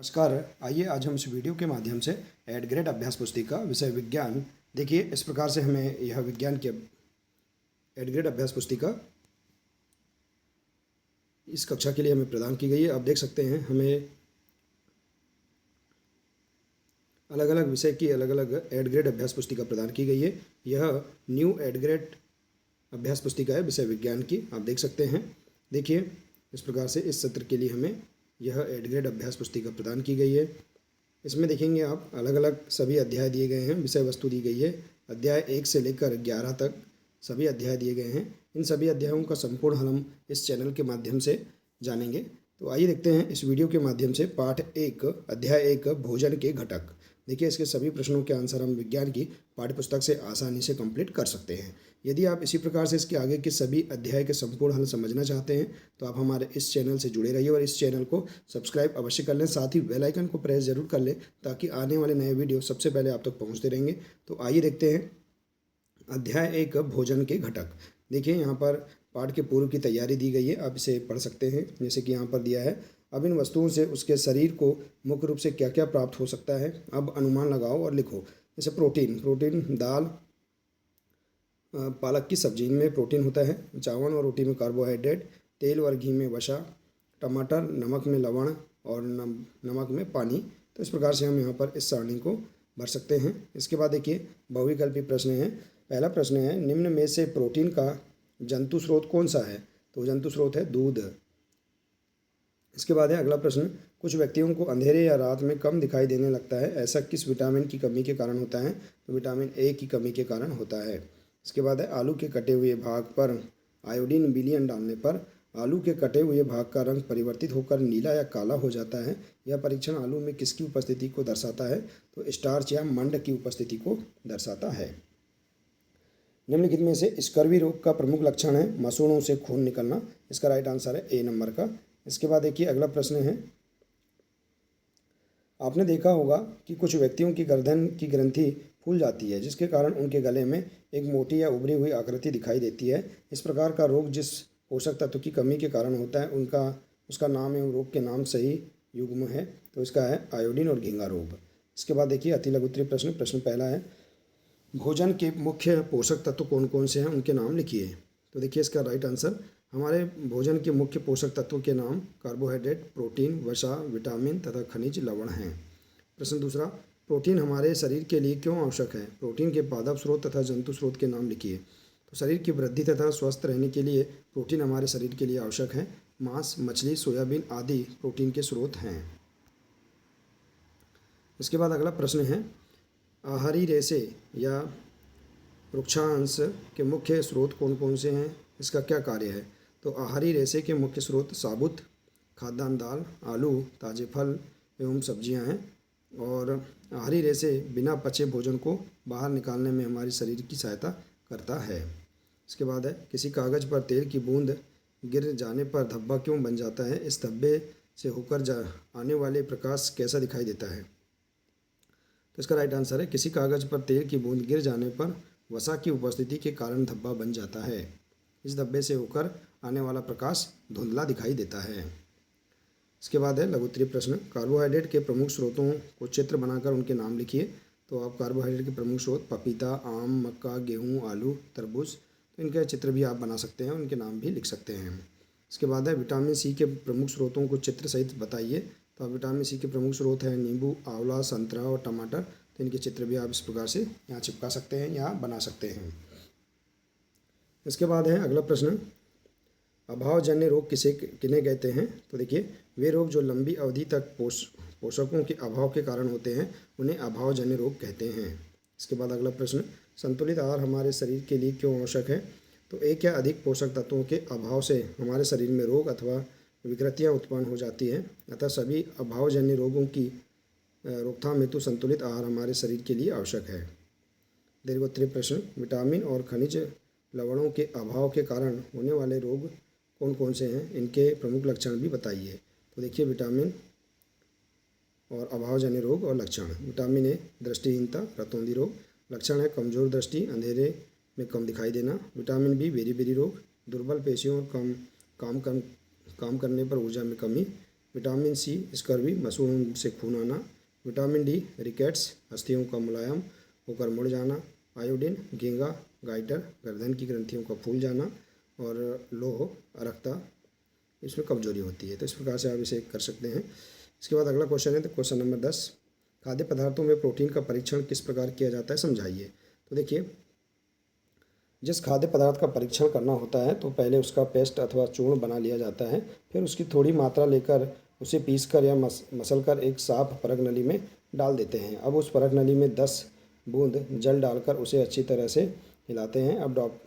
नमस्कार। आइए आज हम इस वीडियो के माध्यम से एड ग्रेड अभ्यास पुस्तिका विषय विज्ञान देखिए इस प्रकार से हमें यह विज्ञान की एड ग्रेड अभ्यास पुस्तिका इस कक्षा के लिए हमें प्रदान की गई है। आप देख सकते हैं हमें अलग अलग विषय की अलग अलग एड ग्रेड अभ्यास पुस्तिका प्रदान की गई है। यह न्यू एड ग्रेड अभ्यास पुस्तिका है विषय विज्ञान की, आप देख सकते हैं। देखिए इस प्रकार से इस सत्र के लिए हमें यह एड ग्रेड अभ्यास पुस्तिका प्रदान की गई है। इसमें देखेंगे आप अलग अलग सभी अध्याय दिए गए हैं, विषय वस्तु दी गई है। अध्याय 1 से लेकर 11 तक सभी अध्याय दिए गए हैं। इन सभी अध्यायों का संपूर्ण हल हम इस चैनल के माध्यम से जानेंगे। तो आइए देखते हैं इस वीडियो के माध्यम से पाठ 1 अध्याय 1 भोजन के घटक। देखिए इसके सभी प्रश्नों के आंसर हम विज्ञान की पाठ्यपुस्तक से आसानी से कंप्लीट कर सकते हैं। यदि आप इसी प्रकार से इसके आगे के सभी अध्याय के संपूर्ण हल समझना चाहते हैं तो आप हमारे इस चैनल से जुड़े रहिए और इस चैनल को सब्सक्राइब अवश्य कर लें। साथ ही बेल आइकन को प्रेस जरूर कर लें ताकि आने वाले नए वीडियो सबसे पहले आप तक पहुंचते रहेंगे। तो आइए देखते हैं अध्याय 1 भोजन के घटक। देखिए यहाँ पर पाठ के पूर्व की तैयारी दी गई है, आप इसे पढ़ सकते हैं। जैसे कि यहाँ पर दिया है, अब इन वस्तुओं से उसके शरीर को मुख्य रूप से क्या क्या प्राप्त हो सकता है, अब अनुमान लगाओ और लिखो। जैसे प्रोटीन दाल पालक की सब्जी में प्रोटीन होता है, चावल और रोटी में कार्बोहाइड्रेट, तेल और घी में वसा, टमाटर नमक में लवण और नमक में पानी। तो इस प्रकार से हम यहाँ पर इस सारणी को भर सकते हैं। इसके बाद देखिए बहुविकल्पी प्रश्न है। पहला प्रश्न है, निम्न में से प्रोटीन का जंतु स्रोत कौन सा है? तो जंतु स्रोत है दूध। इसके बाद है अगला प्रश्न, कुछ व्यक्तियों को अंधेरे या रात में कम दिखाई देने लगता है, ऐसा किस विटामिन की कमी के कारण होता है? तो विटामिन ए की कमी के कारण होता है। इसके बाद है आलू के कटे हुए भाग पर आयोडीन विलयन डालने पर आलू के कटे हुए भाग का रंग परिवर्तित होकर नीला या काला हो जाता है। यह परीक्षण आलू में किसकी उपस्थिति को दर्शाता है? तो स्टार्च या मंड की उपस्थिति को दर्शाता है। निम्नलिखित में से स्कर्वी रोग का प्रमुख लक्षण है मसूड़ों से खून निकलना। इसका राइट आंसर है ए नंबर का। इसके बाद देखिए अगला प्रश्न है, आपने देखा होगा कि कुछ व्यक्तियों की गर्दन की ग्रंथि फूल जाती है जिसके कारण उनके गले में एक मोटी या उभरी हुई आकृति दिखाई देती है। इस प्रकार का रोग जिस पोषक तत्व की कमी के कारण होता है उसका नाम एवं रोग के नाम सही युग्म है। तो इसका है आयोडीन और घिंगा रोग। इसके बाद देखिए अति लघुत्तरीय प्रश्न पहला है, भोजन के मुख्य पोषक तत्व कौन कौन से हैं, उनके नाम लिखिए। तो देखिए इसका राइट आंसर, हमारे भोजन के मुख्य पोषक तत्वों के नाम कार्बोहाइड्रेट, प्रोटीन, वसा, विटामिन तथा खनिज लवण हैं। प्रश्न दूसरा, प्रोटीन हमारे शरीर के लिए क्यों आवश्यक है? प्रोटीन के पादप स्रोत तथा जंतु स्रोत के नाम लिखिए। तो शरीर की वृद्धि तथा स्वस्थ रहने के लिए प्रोटीन हमारे शरीर के लिए आवश्यक है। मांस, मछली, सोयाबीन आदि प्रोटीन के स्रोत हैं। इसके बाद अगला प्रश्न है, आहारी रेशे या वृक्षांश के मुख्य स्रोत कौन कौन से हैं, इसका क्या कार्य है? तो आहारी रेशे के मुख्य स्रोत साबुत खाद्यान्न दाल, आलू, ताजे फल एवं सब्जियां हैं। और आहारी रेशे बिना पचे भोजन को बाहर निकालने में हमारे शरीर की सहायता करता है। इसके बाद है, किसी कागज़ पर तेल की बूंद गिर जाने पर धब्बा क्यों बन जाता है? इस धब्बे से होकर आने वाले प्रकाश कैसा दिखाई देता है? तो इसका राइट आंसर है, किसी कागज़ पर तेल की बूंद गिर जाने पर वसा की उपस्थिति के कारण धब्बा बन जाता है। इस धब्बे से होकर आने वाला प्रकाश धुंधला दिखाई देता है। इसके बाद है लघुत्तरीय प्रश्न, कार्बोहाइड्रेट के प्रमुख स्रोतों को चित्र बनाकर उनके नाम लिखिए। तो आप कार्बोहाइड्रेट के प्रमुख स्रोत पपीता, आम, मक्का, गेहूँ, आलू, तरबूज, तो इनके चित्र भी आप बना सकते हैं, उनके नाम भी लिख सकते हैं। इसके बाद है विटामिन सी के प्रमुख स्रोतों को चित्र सहित बताइए। तो विटामिन सी के प्रमुख स्रोत हैं नींबू, आंवला, संतरा और टमाटर। तो इनके चित्र भी आप इस प्रकार से यहाँ चिपका सकते हैं, यहाँ बना सकते हैं। इसके बाद है अगला प्रश्न, अभावजन्य रोग किन्हें कहते हैं? तो देखिए वे रोग जो लंबी अवधि तक पोषकों के अभाव के कारण होते हैं उन्हें अभावजन्य रोग कहते हैं। इसके बाद अगला प्रश्न, संतुलित आहार हमारे शरीर के लिए क्यों आवश्यक है? तो एक या अधिक पोषक तत्वों के अभाव से हमारे शरीर में रोग अथवा विकृतियाँ उत्पन्न हो जाती हैं। अतः सभी अभावजन्य रोगों की रोकथाम हेतु संतुलित आहार हमारे शरीर के लिए आवश्यक है। दीर्घोत्तरीय प्रश्न, विटामिन और खनिज लवणों के अभाव के कारण होने वाले रोग कौन कौन से हैं, इनके प्रमुख लक्षण भी बताइए। तो देखिए विटामिन और अभावजन्य रोग और लक्षण। विटामिन ए दृष्टिहीनता, रतौंधी रोग। लक्षण है कमजोर दृष्टि, अंधेरे में कम दिखाई देना। विटामिन बी बेरी रोग, दुर्बल पेशियों और काम करने पर ऊर्जा में कमी। विटामिन सी स्कर्वी, मसूड़ों से खून आना। विटामिन डी रिकेट्स, अस्थियों का मुलायम होकर मुड़ जाना। आयोडीन गींगा गाइटर, गर्दन की ग्रंथियों का फूल जाना। और लोह अरक्ता, इसमें कमजोरी होती है। तो इस प्रकार से आप इसे कर सकते हैं। इसके बाद अगला क्वेश्चन है, तो क्वेश्चन नंबर 10, खाद्य पदार्थों में प्रोटीन का परीक्षण किस प्रकार किया जाता है, समझाइए। तो देखिए, जिस खाद्य पदार्थ का परीक्षण करना होता है तो पहले उसका पेस्ट अथवा चूर्ण बना लिया जाता है। फिर उसकी थोड़ी मात्रा लेकर उसे पीसकर या मसलकर एक साफ परख नली में डाल देते हैं। अब उस परख नली में 10 बूंद जल डालकर उसे अच्छी तरह से हिलाते हैं। अब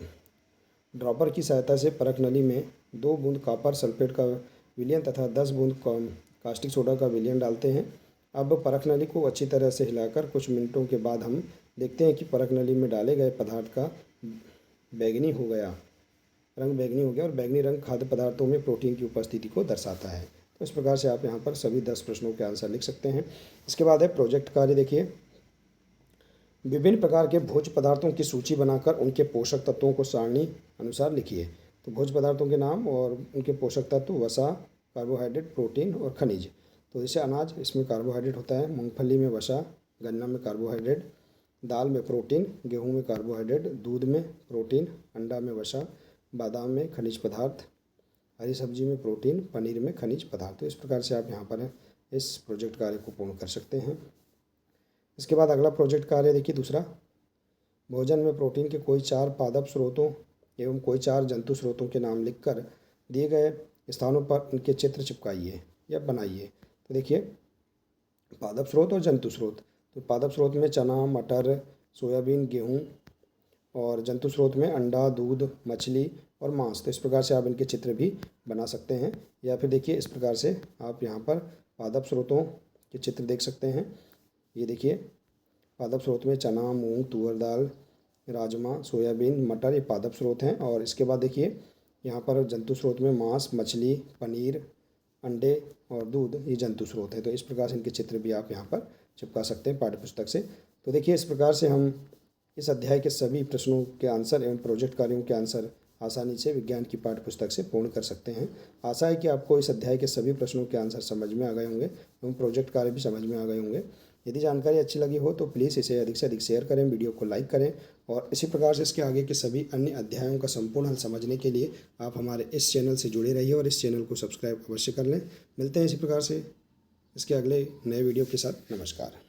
ड्रॉपर की सहायता से परख नली में 2 बूंद कॉपर सल्फेट का विलयन तथा 10 बूंद कास्टिक सोडा का विलयन डालते हैं। अब परख नली को अच्छी तरह से हिलाकर कुछ मिनटों के बाद हम देखते हैं कि परख नली में डाले गए पदार्थ का बैंगनी हो गया, रंग बैंगनी हो गया, और बैंगनी रंग खाद्य पदार्थों में प्रोटीन की उपस्थिति को दर्शाता है। तो इस प्रकार से आप यहाँ पर सभी 10 प्रश्नों के आंसर लिख सकते हैं। इसके बाद है प्रोजेक्ट कार्य। देखिए, विभिन्न प्रकार के भोज्य पदार्थों की सूची बनाकर उनके पोषक तत्वों को सारणी अनुसार लिखिए। तो भोज्य पदार्थों के नाम और उनके पोषक तत्व, वसा, कार्बोहाइड्रेट, प्रोटीन और खनिज। तो जैसे अनाज, इसमें कार्बोहाइड्रेट होता है। मूंगफली में वसा, गन्ना में कार्बोहाइड्रेट, दाल में प्रोटीन, गेहूं में कार्बोहाइड्रेट, दूध में प्रोटीन, अंडा में वसा, बादाम में खनिज पदार्थ, हरी सब्जी में प्रोटीन, पनीर में खनिज पदार्थ। तो इस प्रकार से आप यहाँ पर इस प्रोजेक्ट कार्य को पूर्ण कर सकते हैं। इसके बाद अगला प्रोजेक्ट कार्य देखिए दूसरा, भोजन में प्रोटीन के कोई 4 पादप स्रोतों एवं कोई 4 जंतु स्रोतों के नाम लिखकर दिए गए स्थानों पर उनके चित्र चिपकाइए या बनाइए। तो देखिए, पादप स्रोत और जंतु स्रोत। तो पादप स्रोत में चना, मटर, सोयाबीन, गेहूँ, और जंतु स्रोत में अंडा, दूध, मछली और मांस। तो इस प्रकार से आप इनके चित्र भी बना सकते हैं। या फिर देखिए, इस प्रकार से आप यहाँ पर पादप स्रोतों के चित्र देख सकते हैं। ये देखिए, पादप स्रोत में चना, मूंग, तुअर दाल, राजमा, सोयाबीन, मटर, ये पादप स्रोत हैं। और इसके बाद देखिए, यहाँ पर जंतु स्रोत में मांस, मछली, पनीर, अंडे और दूध, ये जंतु स्रोत है। तो इस प्रकार से इनके चित्र भी आप यहाँ पर चिपका सकते हैं पाठ्यपुस्तक से। तो देखिए, इस प्रकार से हम इस अध्याय के सभी प्रश्नों के आंसर एवं प्रोजेक्ट कार्यों के आंसर आसानी से विज्ञान की पाठ्यपुस्तक से पूर्ण कर सकते हैं। आशा है कि आपको इस अध्याय के सभी प्रश्नों के आंसर समझ में आ गए होंगे एवं प्रोजेक्ट कार्य भी समझ में आ गए होंगे। यदि जानकारी अच्छी लगी हो तो प्लीज़ इसे अधिक से अधिक शेयर करें, वीडियो को लाइक करें, और इसी प्रकार से इसके आगे के सभी अन्य अध्यायों का संपूर्ण हल समझने के लिए आप हमारे इस चैनल से जुड़े रहिए और इस चैनल को सब्सक्राइब अवश्य कर लें। मिलते हैं इसी प्रकार से इसके अगले नए वीडियो के साथ। नमस्कार।